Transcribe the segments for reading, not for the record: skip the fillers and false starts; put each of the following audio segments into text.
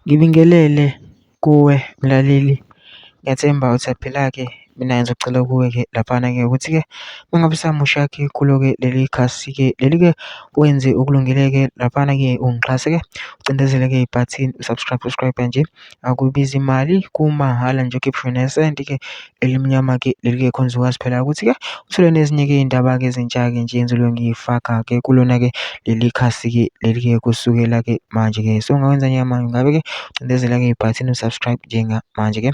Ngibingelele kuwe mlaleli, ngiyathemba uthaphila-ke. Mina ngizocela kuwe-ke laphana-ke ukuthi-ke uma ngabe usamusha-ke kulo-ke leli khasi-ke leli-ke wenze okulungile-ke laphana-ke ungixhase-ke ucindezele-ke ibhathini subscribe nje, akubizi imali, kumahhala nje ukhiphe nesenti-ke elimnyama-ke leli-ke khona uzokwazi phela ukuthi-ke uthole nezinye-ke iy'ndaba-ke ezintsha-ke nje engizobe ngiyifaka-ke kulona-ke leli khasi-ke leli-ke kusukela-ke manje-ke. So ungakwenza njengamanje, ngabe-ke ucindezela-ke ibhathini u-subscribe njengamanje-ke.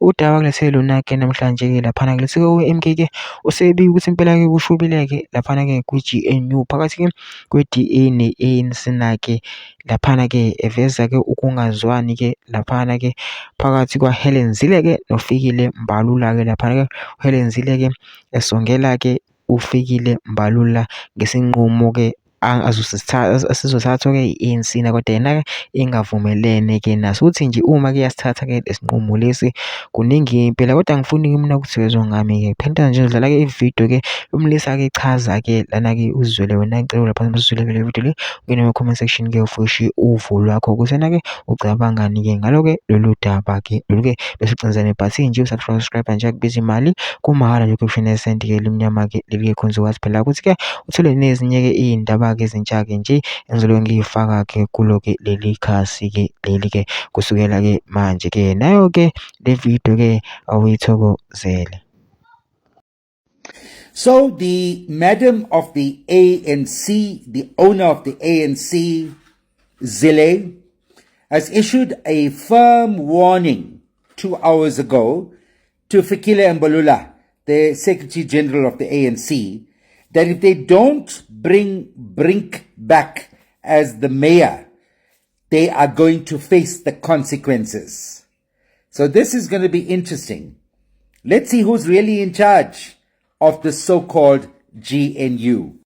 Udaba kulethele lona-ke namhlanje-ke laphana kulethele u-M_K-ke usebika ukuthi impela-ke kushubile-ke laphana-ke kwi-G_N_U phakathi-ke kwe-D_A ne-A_N_C na-ke laphana-ke eveza-ke ukungazwani-ke laphana-ke phakathi kwa-Helen Zille-ke noFikile Mbalula-ke laphana-ke uHelen Zille-ke esongela-ke uFikile Mbalula ngesinqumo-ke asizothathwa-ke i-ANC kodwa yena-ke engavumelene-ke naso ukuthi nje uma-ke yasithatha-ke lesinqumo lesi kuningi impela, kodwa angifuni-ke mina ukuthezwa ngami-ke phenduka nje udlala-ke ividiyo-ke umlisa-ke echaza-ke lana-ke uzizwele wena. Ngicela lapha masizwele-ke le video le ungene kuma-comment section-ke ufushe uvo lwakho ukuthi wena-ke ucabangani-ke ngalo-ke lolu daba-ke lolu-ke bese ucindezela nebhathini nje usubscribe nje, akubizi imali, kumahhala nje ukhiphe nesenti-ke elimnyama-ke leli-ke khona uzokwazi phela ukuthi-ke uthole nezinye-ke iy'ndaba-ke ezintsha-ke nje engizobe ngiyifaka-ke kulo-ke leli khasi-ke leli-ke kusukela-ke manje-ke nayo-ke le video-ke awuyithokozele. So the madam of the ANC, the owner of the ANC, Zille, has issued a firm warning 2 hours ago to Fikile Mbalula, the Secretary General of the ANC, that if they don't bring Brink back as the mayor, they are going to face the consequences. So this is going to be interesting. Let's see who's really in charge of the so-called GNU.